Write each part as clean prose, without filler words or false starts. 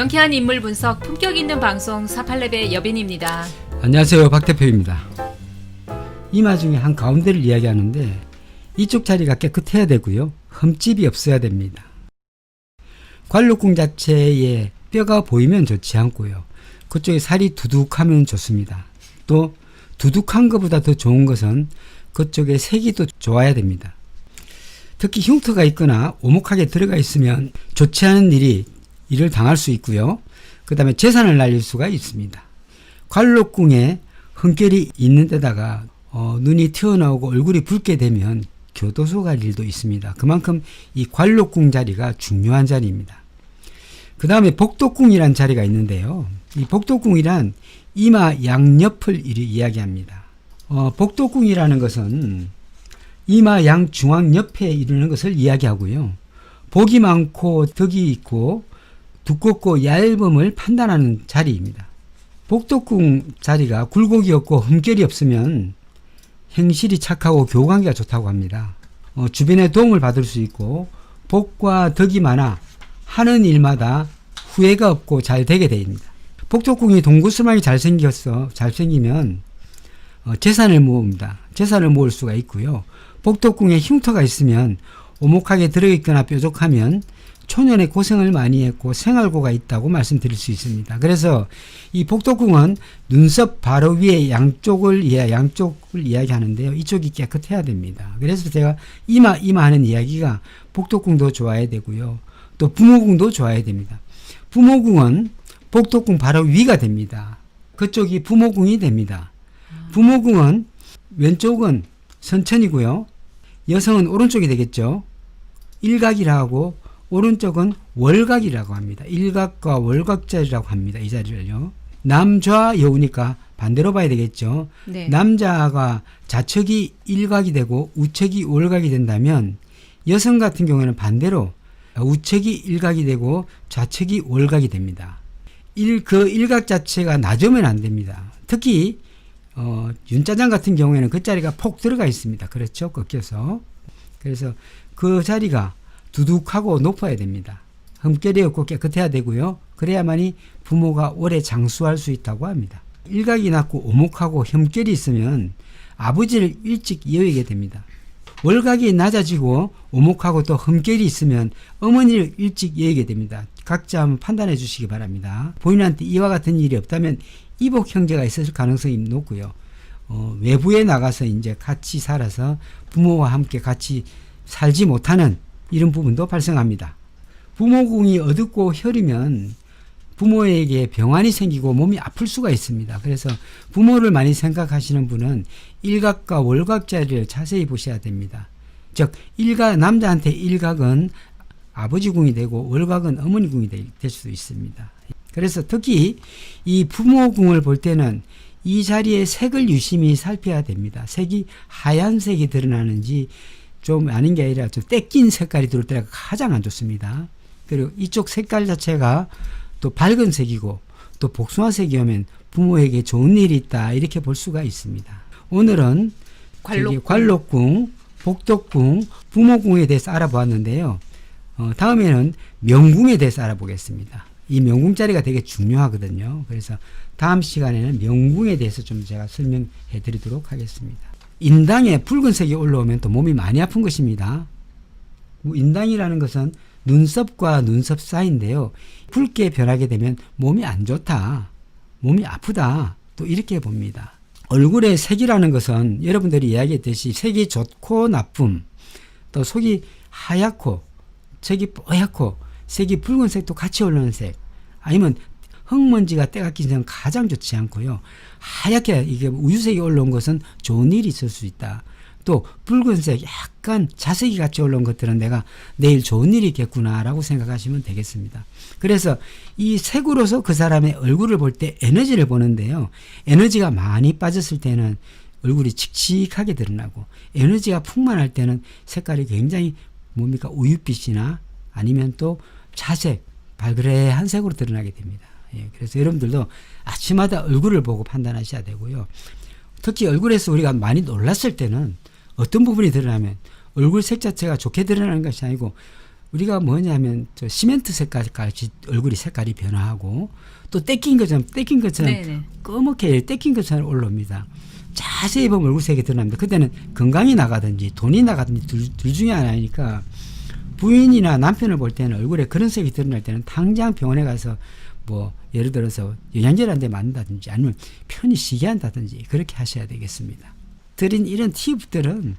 명쾌한 인물 분석, 품격 있는 방송 48렙의 여빈입니다. 안녕하세요, 박 대표입니다. 이마 중에 한 가운데를 이야기하는데 이쪽 자리가 깨끗해야 되고요, 흠집이 없어야 됩니다. 관록궁 자체에 뼈가 보이면 좋지 않고요, 그쪽에 살이 두둑하면 좋습니다. 또 두둑한 것보다 더 좋은 것은 그쪽에 색이 또 좋아야 됩니다. 특히 흉터가 있거나 오목하게 들어가 있으면 좋지 않은 일을 당할 수 있고요, 그 다음에 재산을 날릴 수가 있습니다. 관록궁에 흠결이 있는 데다가 눈이 튀어나오고 얼굴이 붉게 되면 교도소 갈 일도 있습니다. 그만큼 이 관록궁 자리가 중요한 자리입니다. 그 다음에 복덕궁이란 자리가 있는데요, 이 복덕궁이란 이마 양옆을 이야기합니다. 복덕궁이라는 것은 이마 양중앙 옆에 이르는 것을 이야기하고요, 복이 많고 덕이 있고 두껍고 얇음을 판단하는 자리입니다. 복덕궁 자리가 굴곡이 없고 흠결이 없으면 행실이 착하고 교관계가 좋다고 합니다. 주변의 도움을 받을 수 있고 복과 덕이 많아 하는 일마다 후회가 없고 잘 되게 됩니다. 복덕궁이 동구스름하게 잘생기면 재산을 모읍니다. 재산을 모을 수가 있고요, 복덕궁에 흉터가 있으면 오목하게 들어있거나 뾰족하면 초년에 고생을 많이 했고 생활고가 있다고 말씀드릴 수 있습니다. 그래서 이 복덕궁은 눈썹 바로 위에 양쪽을 이야기하는데요, 이쪽이 깨끗해야 됩니다. 그래서 제가 이마 하는 이야기가 복덕궁도 좋아야 되고요, 또 부모궁도 좋아야 됩니다. 부모궁은 복덕궁 바로 위가 됩니다. 그쪽이 부모궁이 됩니다. 부모궁은 왼쪽은 선천이고요, 여성은 오른쪽이 되겠죠. 일각이라고 하고 오른쪽은 월각이라고 합니다. 일각과 월각자리라고 합니다. 이 자리를요. 남좌 여우니까 반대로 봐야 되겠죠. 네. 남자가 좌측이 일각이 되고 우측이 월각이 된다면 여성 같은 경우에는 반대로 우측이 일각이 되고 좌측이 월각이 됩니다. 그 일각 자체가 낮으면 안 됩니다. 특히 윤짜장 같은 경우에는 그 자리가 폭 들어가 있습니다. 그렇죠? 꺾여서. 그래서 그 자리가 두둑하고 높아야 됩니다. 흠결이 없고 깨끗해야 되고요, 그래야만이 부모가 오래 장수할 수 있다고 합니다. 일각이 낮고 오목하고 흠결이 있으면 아버지를 일찍 이어오게 됩니다. 월각이 낮아지고 오목하고 또 흠결이 있으면 어머니를 일찍 이어오게 됩니다. 각자 한번 판단해 주시기 바랍니다. 본인한테 이와 같은 일이 없다면 이복 형제가 있을 가능성이 높고요, 외부에 나가서 이제 같이 살아서 부모와 함께 같이 살지 못하는 이런 부분도 발생합니다. 부모궁이 어둡고 혈이면 부모에게 병환이 생기고 몸이 아플 수가 있습니다. 그래서 부모를 많이 생각하시는 분은 일각과 월각 자리를 자세히 보셔야 됩니다. 즉 남자한테 일각은 아버지 궁이 되고 월각은 어머니 궁이 될 수도 있습니다. 그래서 특히 이 부모궁을 볼 때는 이 자리의 색을 유심히 살펴야 됩니다. 색이 하얀색이 드러나는지 좀 아닌 게 아니라 좀 떼낀 색깔이 들어올 때가 가장 안 좋습니다. 그리고 이쪽 색깔 자체가 또 밝은 색이고 또 복숭아색이 오면 부모에게 좋은 일이 있다, 이렇게 볼 수가 있습니다. 오늘은 관록궁, 복덕궁, 부모궁에 대해서 알아보았는데요, 다음에는 명궁에 대해서 알아보겠습니다. 이 명궁 자리가 되게 중요하거든요. 그래서 다음 시간에는 명궁에 대해서 좀 제가 설명해 드리도록 하겠습니다. 인당에 붉은색이 올라오면 또 몸이 많이 아픈 것입니다. 인당이라는 것은 눈썹과 눈썹 사이인데요, 붉게 변하게 되면 몸이 안 좋다, 몸이 아프다, 또 이렇게 봅니다. 얼굴의 색이라는 것은 여러분들이 이야기했듯이 색이 좋고 나쁨, 또 속이 하얗고 색이 뽀얗고 색이 붉은색도 같이 올라오는 색, 아니면 흙먼지가 때가 끼는 건 가장 좋지 않고요, 하얗게 이게 우유색이 올라온 것은 좋은 일이 있을 수 있다. 또 붉은색 약간 자색이 같이 올라온 것들은 내가 내일 좋은 일이 있겠구나라고 생각하시면 되겠습니다. 그래서 이 색으로서 그 사람의 얼굴을 볼 때 에너지를 보는데요, 에너지가 많이 빠졌을 때는 얼굴이 칙칙하게 드러나고, 에너지가 풍만할 때는 색깔이 굉장히 우윳빛이나 아니면 또 자색, 발그레한 색으로 드러나게 됩니다. 그래서 여러분들도 아침마다 얼굴을 보고 판단하셔야 되고요, 특히 얼굴에서 우리가 많이 놀랐을 때는 어떤 부분이 드러나면 얼굴 색 자체가 좋게 드러나는 것이 아니고 우리가 뭐냐면 저 시멘트 색깔까지 얼굴이 색깔이 변화하고 또 떼낀 것처럼 네네. 검게 떼낀 것처럼 올라옵니다. 자세히 보면 얼굴색이 드러납니다. 그때는 건강이 나가든지 돈이 나가든지 둘 중에 하나니까 부인이나 남편을 볼 때는 얼굴에 그런 색이 드러날 때는 당장 병원에 가서 뭐 예를 들어서 영양제를 한 대 맞는다든지 아니면 편히 쉬게 한다든지 그렇게 하셔야 되겠습니다. 드린 이런 팁들은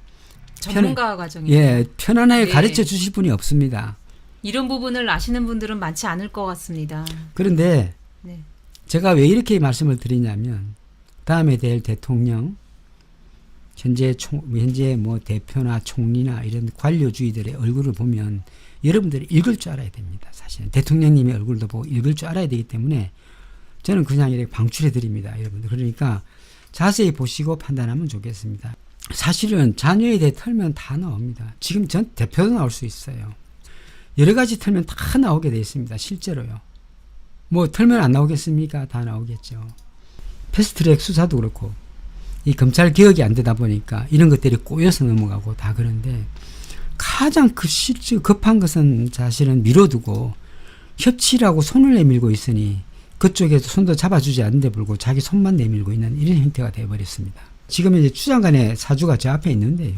전문가 과정이에요. 예, 편안하게 네. 가르쳐 주실 분이 없습니다. 이런 부분을 아시는 분들은 많지 않을 것 같습니다. 그런데 네. 제가 왜 이렇게 말씀을 드리냐면 다음에 될 대통령, 현재 뭐 대표나 총리나 이런 관료주의들의 얼굴을 보면 여러분들이 읽을 줄 알아야 됩니다. 사실은 대통령님의 얼굴도 보고 읽을 줄 알아야 되기 때문에 저는 그냥 이렇게 방출해 드립니다, 여러분들. 그러니까 자세히 보시고 판단하면 좋겠습니다. 사실은 자녀에 대해 털면 다 나옵니다. 지금 전 대표도 나올 수 있어요. 여러 가지 털면 다 나오게 돼 있습니다. 실제로요. 뭐 털면 안 나오겠습니까? 다 나오겠죠. 패스트트랙 수사도 그렇고 이 검찰 개혁이 안 되다 보니까 이런 것들이 꼬여서 넘어가고 다 그런데 가장 급한 것은 사실은 미뤄두고 협치라고 손을 내밀고 있으니 그쪽에서 손도 잡아주지 않는데 불구하고 자기 손만 내밀고 있는 이런 형태가 되어버렸습니다. 지금 이제 추 장관의 사주가 저 앞에 있는데요.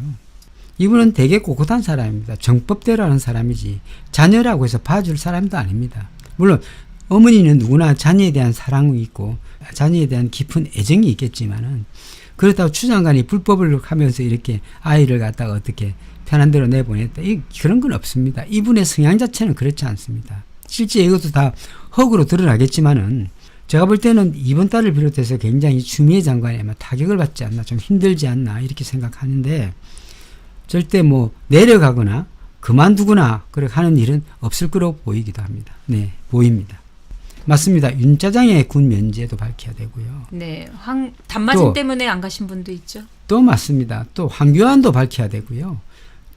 이분은 되게 꼿꼿한 사람입니다. 정법대로 하는 사람이지 자녀라고 해서 봐줄 사람도 아닙니다. 물론 어머니는 누구나 자녀에 대한 사랑이 있고 자녀에 대한 깊은 애정이 있겠지만은 그렇다고 추 장관이 불법을 하면서 이렇게 아이를 갖다가 어떻게 편한 대로 내보냈다. 그런 건 없습니다. 이분의 성향 자체는 그렇지 않습니다. 실제 이것도 다 허구로 드러나겠지만은 제가 볼 때는 이번 달을 비롯해서 굉장히 추미애 장관에 타격을 받지 않나, 좀 힘들지 않나 이렇게 생각하는데 절대 뭐 내려가거나 그만두거나 그렇게 하는 일은 없을 거로 보이기도 합니다. 네, 보입니다. 맞습니다. 윤짜장의 군 면제도 밝혀야 되고요. 네, 단마진 또, 때문에 안 가신 분도 있죠. 또 맞습니다. 또 황교안도 밝혀야 되고요.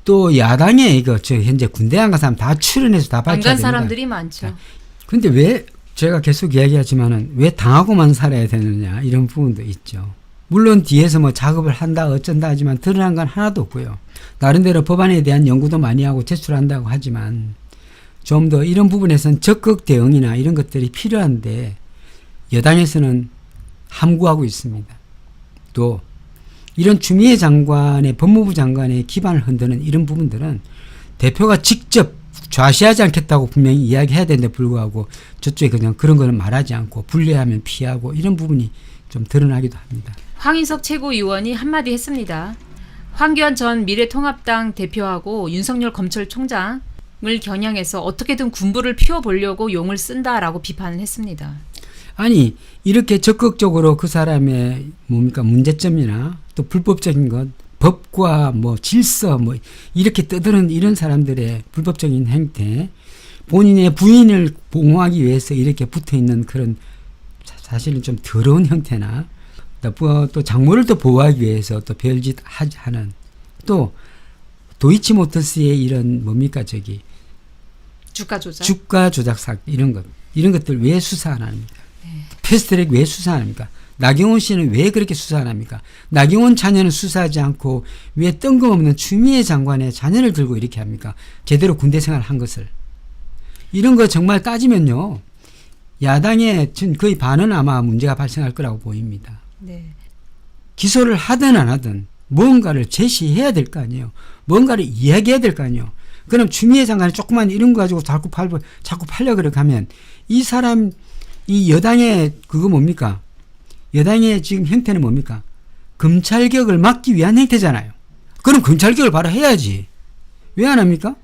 또 야당에 이거 저 현재 군대 안 간 사람 다 출연해서 다 밝혀야 안 간 됩니다. 사람들이 많죠. 그런데 왜 제가 계속 이야기하지만은 왜 당하고만 살아야 되느냐 이런 부분도 있죠. 물론 뒤에서 뭐 작업을 한다 어쩐다 하지만 드러난 건 하나도 없고요. 나름대로 법안에 대한 연구도 많이 하고 제출한다고 하지만 좀 더 이런 부분에서는 적극 대응이나 이런 것들이 필요한데 여당에서는 함구하고 있습니다. 또 이런 추미애 장관의 법무부 장관의 기반을 흔드는 이런 부분들은 대표가 직접 좌시하지 않겠다고 분명히 이야기해야 되는데 불구하고 저쪽에 그냥 그런 거는 말하지 않고 불리하면 피하고 이런 부분이 좀 드러나기도 합니다. 황인석 최고위원이 한마디 했습니다. 황교안 전 미래통합당 대표하고 윤석열 검찰총장을 겨냥해서 어떻게든 군부를 피워보려고 용을 쓴다라고 비판을 했습니다. 아니 이렇게 적극적으로 그 사람의 뭡니까 문제점이나 또 불법적인 것 법과 뭐 질서 뭐 이렇게 떠드는 이런 사람들의 불법적인 행태 본인의 부인을 보호하기 위해서 이렇게 붙어있는 그런 사실은 좀 더러운 형태나 또 장모를 또 보호하기 위해서 또 별짓 하는 또 도이치모터스의 이런 뭡니까 저기 주가 조작 이런 것들 왜 수사 안 합니까? 네. 패스트트랙 왜 수사 안 합니까? 나경원 씨는 왜 그렇게 수사 안 합니까? 나경원 자녀는 수사하지 않고 왜 뜬금없는 추미애 장관의 자녀를 들고 이렇게 합니까? 제대로 군대 생활을 한 것을. 이런 거 정말 따지면요. 야당의 거의 반은 아마 문제가 발생할 거라고 보입니다. 네. 기소를 하든 안 하든 뭔가를 제시해야 될 거 아니에요. 뭔가를 이야기해야 될 거 아니에요. 그럼 추미애 장관이 조그만 이런 거 가지고 자꾸 팔려 그렇게 하면 이 사람 이 여당의 그거 뭡니까? 여당의 지금 형태는 뭡니까? 검찰개혁을 막기 위한 형태잖아요. 그럼 검찰개혁을 바로 해야지. 왜 안 합니까?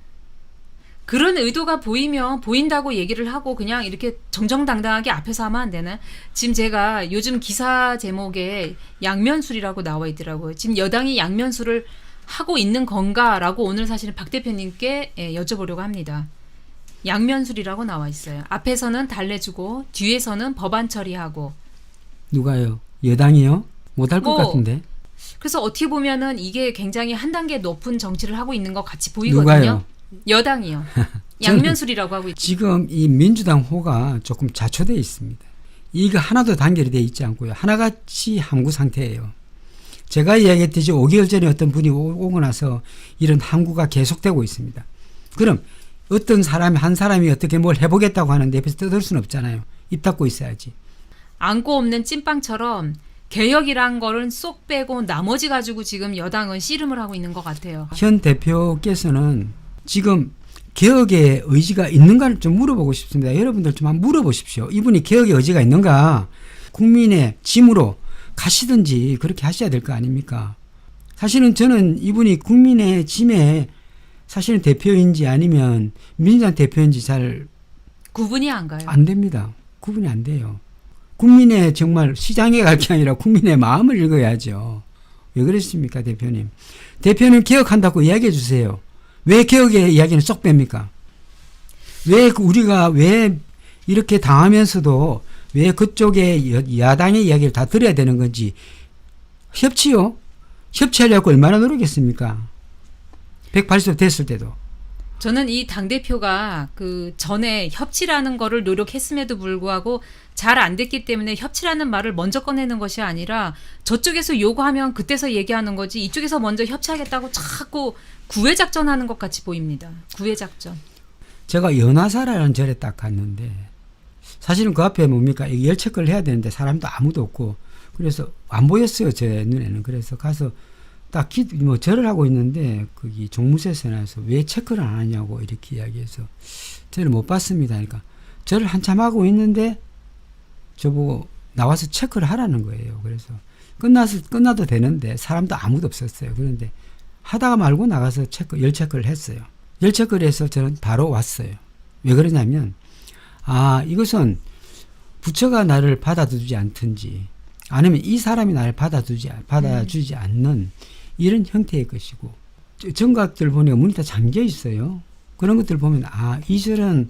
그런 의도가 보인다고 얘기를 하고 그냥 이렇게 정정당당하게 앞에서 하면 안 되나? 지금 제가 요즘 기사 제목에 양면술이라고 나와 있더라고요. 지금 여당이 양면술을 하고 있는 건가라고 오늘 사실은 박 대표님께 여쭤보려고 합니다. 양면술이라고 나와 있어요. 앞에서는 달래주고 뒤에서는 법안 처리하고. 누가요? 여당이요? 못할 것 같은데. 그래서 어떻게 보면은 이게 굉장히 한 단계 높은 정치를 하고 있는 것 같이 보이거든요. 누가요? 여당이요. 양면술이라고 하고 있죠. 지금 이 민주당 호가 조금 자초되어 있습니다. 이거 하나도 단결이 되어 있지 않고요. 하나같이 함구 상태예요. 제가 이야기했듯이 5개월 전에 어떤 분이 오고 나서 이런 함구가 계속되고 있습니다. 그럼 어떤 사람이 한 사람이 어떻게 뭘 해보겠다고 하는데 옆에서 떠들 수는 없잖아요. 입 닫고 있어야지. 안고 없는 찐빵처럼 개혁이란 거를 쏙 빼고 나머지 가지고 지금 여당은 씨름을 하고 있는 것 같아요. 현 대표께서는 지금 개혁의 의지가 있는가를 좀 물어보고 싶습니다. 여러분들 좀 한번 물어보십시오. 이분이 개혁의 의지가 있는가? 국민의 짐으로 가시든지 그렇게 하셔야 될 거 아닙니까? 사실은 저는 이분이 국민의 짐에 사실은 대표인지 아니면 민주당 대표인지 잘 구분이 안 가요. 안 됩니다. 구분이 안 돼요. 국민의 정말 시장에 갈 게 아니라 국민의 마음을 읽어야죠. 왜 그러십니까, 대표님? 대표는 개혁한다고 이야기해 주세요. 왜 개혁의 이야기는 쏙 뺍니까? 왜 우리가 왜 이렇게 당하면서도 왜 그쪽에 야당의 이야기를 다 들어야 되는 건지. 협치요? 협치하려고 얼마나 노력했습니까? 180도 됐을 때도. 저는 이 당대표가 그 전에 협치라는 거를 노력했음에도 불구하고 잘 안 됐기 때문에 협치라는 말을 먼저 꺼내는 것이 아니라 저쪽에서 요구하면 그때서 얘기하는 거지 이쪽에서 먼저 협치하겠다고 자꾸 구애작전하는 것 같이 보입니다. 구애작전. 제가 연화사라는 절에 딱 갔는데 사실은 그 앞에 뭡니까? 열 체크를 해야 되는데 사람도 아무도 없고 그래서 안 보였어요. 제 눈에는. 그래서 가서 딱 절을 하고 있는데 거기 종무소에서 나와서 왜 체크를 안 하냐고 이렇게 이야기해서 저를 못 봤습니다. 그러니까 절을 한참 하고 있는데 저보고 나와서 체크를 하라는 거예요. 그래서 끝나도 되는데 사람도 아무도 없었어요. 그런데 하다가 말고 나가서 열 체크를 했어요. 열 체크를 해서 저는 바로 왔어요. 왜 그러냐면 이것은 부처가 나를 받아주지 않든지 아니면 이 사람이 나를 받아주지 않는 이런 형태의 것이고 정각들 보니까 문이 다 잠겨 있어요. 그런 것들 보면 이 절은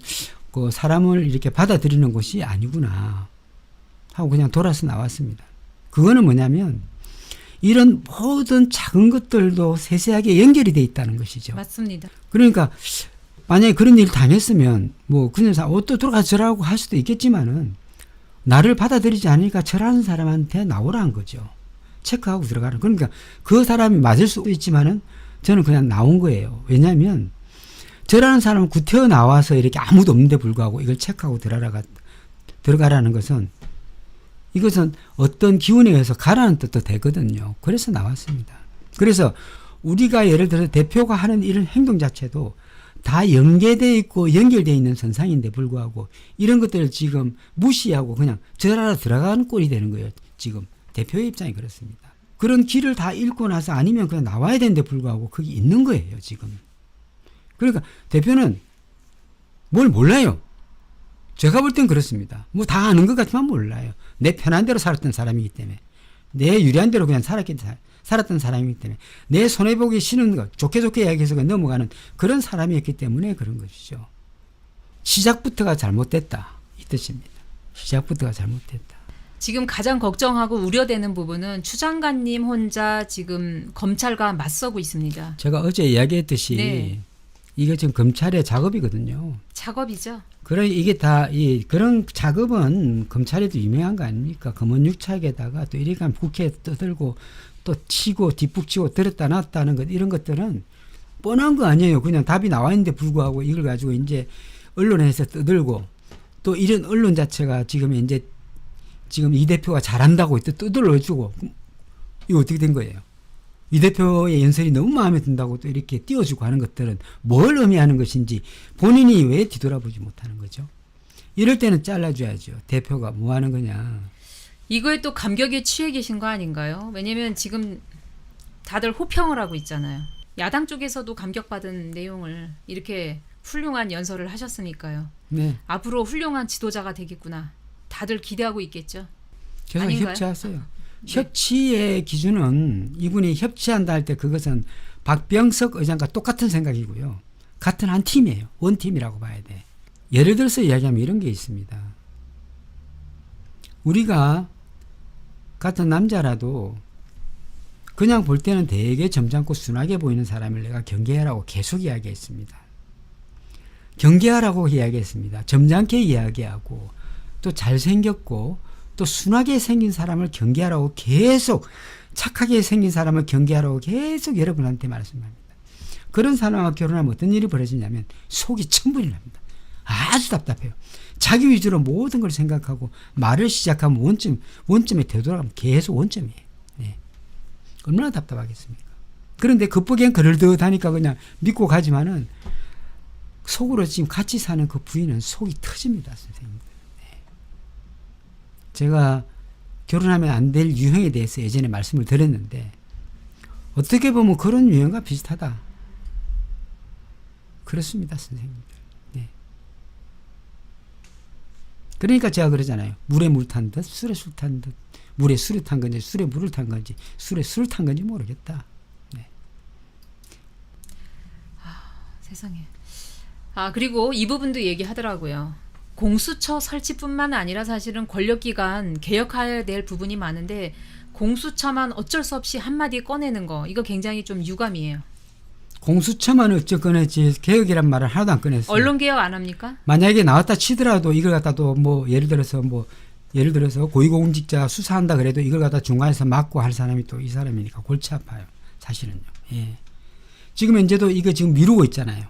그 사람을 이렇게 받아들이는 곳이 아니구나 하고 그냥 돌아서 나왔습니다. 그거는 뭐냐면 이런 모든 작은 것들도 세세하게 연결이 돼 있다는 것이죠. 맞습니다. 그러니까 만약에 그런 일을 당했으면 뭐 그냥 또 들어가서 절하고 할 수도 있겠지만은 나를 받아들이지 않으니까 절하는 사람한테 나오라는 거죠. 체크하고 들어가는. 그러니까 그 사람이 맞을 수도 있지만은 저는 그냥 나온 거예요. 왜냐하면 절하는 사람은 구태여 나와서 이렇게 아무도 없는데 불구하고 이걸 체크하고 들어가라는 것은 이것은 어떤 기운에 의해서 가라는 뜻도 되거든요. 그래서 나왔습니다. 그래서 우리가 예를 들어 대표가 하는 이런 행동 자체도 다 연계되어 있고 연결되어 있는 선상인데 불구하고 이런 것들을 지금 무시하고 그냥 절하러 들어가는 꼴이 되는 거예요. 지금 대표의 입장이 그렇습니다. 그런 길을 다 읽고 나서 아니면 그냥 나와야 되는데 불구하고 거기 있는 거예요. 지금. 그러니까 대표는 뭘 몰라요. 제가 볼 땐 그렇습니다. 뭐 다 아는 것 같지만 몰라요. 내 편한 대로 살았던 사람이기 때문에 내 유리한 대로 그냥 살았던 사람이기 때문에 내 손해보기 싫은 것 좋게 이야기해서 넘어가는 그런 사람이었기 때문에 그런 것이죠. 시작부터가 잘못됐다 이 뜻입니다. 시작부터가 잘못됐다. 지금 가장 걱정하고 우려되는 부분은 추 장관님 혼자 지금 검찰과 맞서고 있습니다. 제가 어제 이야기했듯이 네. 이게 지금 검찰의 작업이거든요. 작업이죠. 그래 이게 다 그런 작업은 검찰에도 유명한 거 아닙니까? 검은 육착에다가 또 이렇게 하면 국회에 떠들고 또 치고 뒷북치고 들었다 놨다 하는 것 이런 것들은 뻔한 거 아니에요. 그냥 답이 나와 있는데 불구하고 이걸 가지고 이제 언론에서 떠들고 또 이런 언론 자체가 지금 이 대표가 잘한다고 또 떠들어주고 이거 어떻게 된 거예요? 이 대표의 연설이 너무 마음에 든다고 또 이렇게 띄워주고 하는 것들은 뭘 의미하는 것인지 본인이 왜 뒤돌아보지 못하는 거죠? 이럴 때는 잘라줘야죠. 대표가 뭐 하는 거냐. 이거에 또 감격에 취해 계신 거 아닌가요? 왜냐면 지금 다들 호평을 하고 있잖아요. 야당 쪽에서도 감격받은 내용을 이렇게 훌륭한 연설을 하셨으니까요. 네. 앞으로 훌륭한 지도자가 되겠구나. 다들 기대하고 있겠죠. 계속 아닌가요? 협치하세요. 협치의 기준은 이분이 협치한다 할 때 그것은 박병석 의장과 똑같은 생각이고요. 같은 한 팀이에요. 원팀이라고 봐야 돼. 예를 들어서 이야기하면 이런 게 있습니다. 우리가 같은 남자라도 그냥 볼 때는 되게 점잖고 순하게 보이는 사람을 내가 경계하라고 계속 이야기했습니다. 경계하라고 이야기했습니다. 점잖게 이야기하고 또 잘생겼고 또 순하게 생긴 사람을 경계하라고 계속 착하게 생긴 사람을 경계하라고 계속 여러분한테 말씀합니다. 그런 사람과 결혼하면 어떤 일이 벌어지냐면 속이 천분이 납니다. 아주 답답해요. 자기 위주로 모든 걸 생각하고 말을 시작하면 원점에 되돌아가면 계속 원점이에요. 네. 얼마나 답답하겠습니까? 그런데 겉보기엔 그럴듯하니까 그냥 믿고 가지만은 속으로 지금 같이 사는 그 부인은 속이 터집니다, 선생님들. 네. 제가 결혼하면 안 될 유형에 대해서 예전에 말씀을 드렸는데 어떻게 보면 그런 유형과 비슷하다. 그렇습니다, 선생님들. 네. 그러니까 제가 그러잖아요. 물에 물 탄 듯, 술에 술 탄 듯. 물에 술을 탄 건지, 술에 물을 탄 건지, 술에 술을 탄 건지 모르겠다. 네. 세상에. 그리고 이 부분도 얘기하더라고요. 공수처 설치뿐만 아니라 사실은 권력기관 개혁해야 될 부분이 많은데 공수처만 어쩔 수 없이 한마디 꺼내는 거 이거 굉장히 좀 유감이에요. 공수처만 어째 꺼냈지 개혁이란 말을 하나도 안 꺼냈어요. 언론 개혁 안 합니까? 만약에 나왔다 치더라도 이걸 갖다 또 뭐 예를 들어서 고위공직자 수사한다 그래도 이걸 갖다 중간에서 막고 할 사람이 또 이 사람이니까 골치 아파요. 사실은요. 예. 지금 현재도 이거 지금 미루고 있잖아요.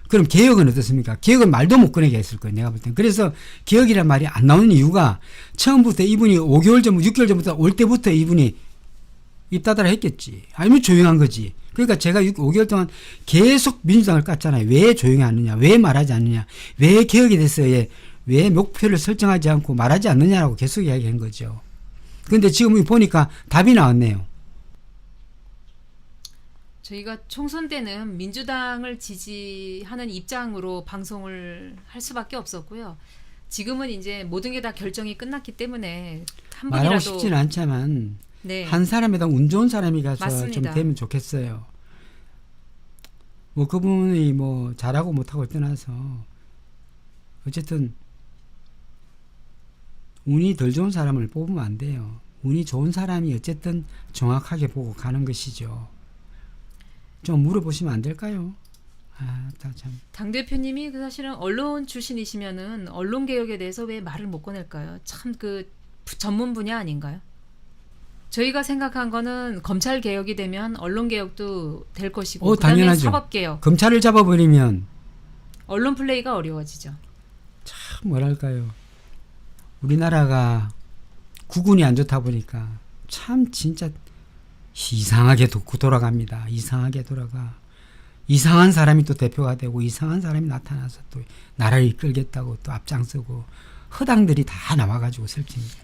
그럼 개혁은 어떻습니까? 개혁은 말도 못 꺼내게 했을 거예요. 내가 볼 땐. 그래서 개혁이란 말이 안 나오는 이유가 처음부터 이분이 6개월 전부터 올 때부터 이분이 입 닫아라 했겠지. 아니면 조용한 거지. 그러니까 제가 5개월 동안 계속 민주당을 깠잖아요. 왜 조용히 않느냐. 왜 말하지 않느냐. 왜 개혁에 대해서 왜 목표를 설정하지 않고 말하지 않느냐라고 계속 이야기한 거죠. 그런데 지금 보니까 답이 나왔네요. 저희가 총선 때는 민주당을 지지하는 입장으로 방송을 할 수밖에 없었고요. 지금은 이제 모든 게 다 결정이 끝났기 때문에 한 말하고 분이라도 싶지는 않지만 네. 한 사람에다 운 좋은 사람이 가서 맞습니다. 좀 되면 좋겠어요. 뭐 그분이 뭐 잘하고 못하고 떠나서 어쨌든 운이 덜 좋은 사람을 뽑으면 안 돼요. 운이 좋은 사람이 어쨌든 정확하게 보고 가는 것이죠. 좀 물어보시면 안 될까요? 참. 당대표님이 사실은 언론 출신이시면은 언론 개혁에 대해서 왜 말을 못 꺼낼까요? 참 그 전문 분야 아닌가요? 저희가 생각한 거는 검찰 개혁이 되면 언론 개혁도 될 것이고 그다음에 당연하죠. 사법 개혁. 검찰을 잡아버리면 언론 플레이가 어려워지죠. 참 뭐랄까요. 우리나라가 국운이 안 좋다 보니까 참 진짜 이상하게 돌아갑니다. 이상하게 돌아가. 이상한 사람이 또 대표가 되고 이상한 사람이 나타나서 또 나라를 이끌겠다고 또 앞장서고 허당들이 다 나와가지고 설칩니다.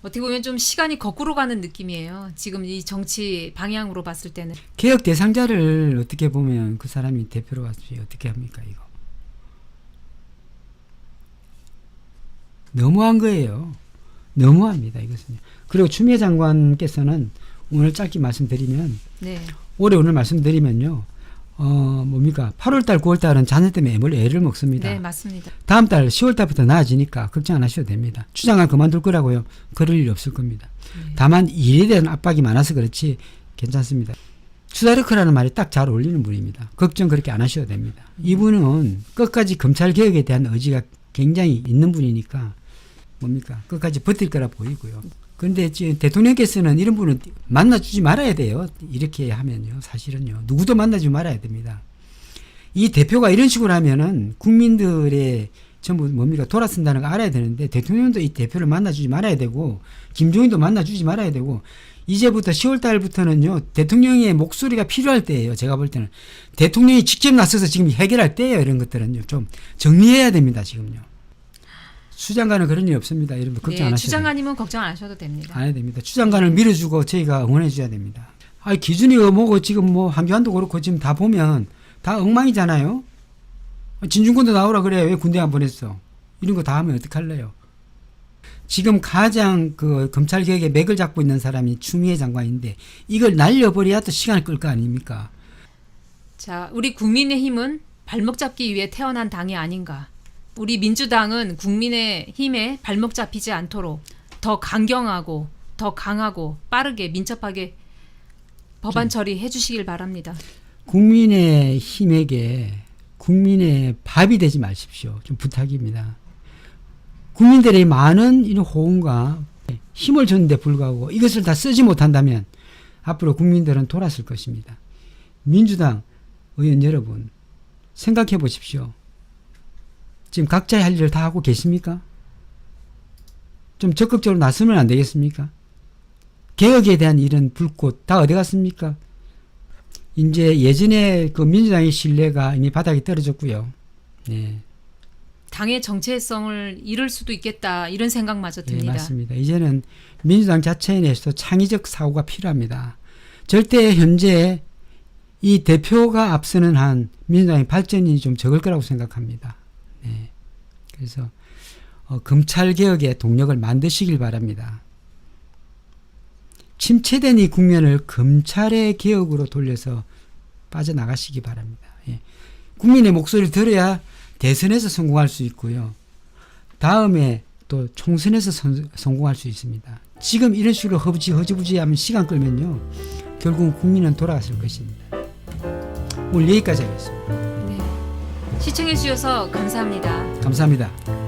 어떻게 보면 좀 시간이 거꾸로 가는 느낌이에요. 지금 이 정치 방향으로 봤을 때는. 개혁 대상자를 어떻게 보면 그 사람이 대표로 왔지 어떻게 합니까 이거. 너무한 거예요. 너무합니다 이것은. 그리고 추미애 장관께서는 오늘 짧게 말씀드리면 네. 올해 오늘 말씀드리면요. 뭡니까 8월달 9월달은 자녀 때문에 애를 먹습니다. 네, 맞습니다. 다음 달 10월달부터 나아지니까 걱정 안 하셔도 됩니다. 추장관 그만둘 거라고요. 그럴 일 없을 겁니다. 네. 다만 일에 대한 압박이 많아서 그렇지 괜찮습니다. 추다르크라는 말이 딱 잘 어울리는 분입니다. 걱정 그렇게 안 하셔도 됩니다. 이분은 끝까지 검찰 개혁에 대한 의지가 굉장히 있는 분이니까 뭡니까 끝까지 버틸 거라 보이고요. 그런데 지금 대통령께서는 이런 분은 만나주지 말아야 돼요. 이렇게 하면요. 사실은요. 누구도 만나주지 말아야 됩니다. 이 대표가 이런 식으로 하면은 국민들의 전부 뭡니까 돌아선다는 거 알아야 되는데 대통령도 이 대표를 만나주지 말아야 되고 김종인도 만나주지 말아야 되고 이제부터 10월 달부터는요. 대통령의 목소리가 필요할 때예요. 제가 볼 때는. 대통령이 직접 나서서 지금 해결할 때예요. 이런 것들은요. 좀 정리해야 됩니다. 지금요. 추장관은 그런 일 없습니다. 여러분들 걱정 안 하셔도 추장관님은 걱정 안 하셔도 됩니다. 안 해야 됩니다. 추장관을 밀어주고 저희가 응원해 줘야 됩니다. 기준이 뭐고 지금 뭐 한교안도 그렇고 지금 다 보면 다 엉망이잖아요. 진중권도 나오라 그래. 왜 군대 안 보냈어? 이런 거 다 하면 어떡할래요? 지금 가장 그 검찰 개혁의 맥을 잡고 있는 사람이 추미애 장관인데 이걸 날려버려야 또 시간을 끌 거 아닙니까? 자, 우리 국민의힘은 발목 잡기 위해 태어난 당이 아닌가. 우리 민주당은 국민의힘에 발목 잡히지 않도록 더 강경하고 더 강하고 빠르게 민첩하게 법안 처리해 주시길 바랍니다. 국민의힘에게 국민의 밥이 되지 마십시오. 좀 부탁입니다. 국민들의 많은 이런 호응과 힘을 줬는데 불구하고 이것을 다 쓰지 못한다면 앞으로 국민들은 돌아설 것입니다. 민주당 의원 여러분, 생각해 보십시오. 지금 각자의 할 일을 다 하고 계십니까? 좀 적극적으로 나서면 안 되겠습니까? 개혁에 대한 이런 불꽃 다 어디 갔습니까? 이제 예전에 그 민주당의 신뢰가 이미 바닥에 떨어졌고요. 네. 당의 정체성을 잃을 수도 있겠다 이런 생각마저 네, 듭니다. 맞습니다. 이제는 민주당 자체 내에서도 창의적 사고가 필요합니다. 절대 현재 이 대표가 앞서는 한 민주당의 발전이 좀 적을 거라고 생각합니다. 네. 그래서 검찰 개혁의 동력을 만드시길 바랍니다. 침체된 이 국면을 검찰의 개혁으로 돌려서 빠져나가시기 바랍니다. 예. 국민의 목소리를 들어야 대선에서 성공할 수 있고요. 다음에 또 총선에서 성공할 수 있습니다. 지금 이런 식으로 허지부지 하면 시간 끌면요. 결국은 국민은 돌아갔을 것입니다. 오늘 여기까지 하겠습니다. 네. 시청해 주셔서 감사합니다. 감사합니다.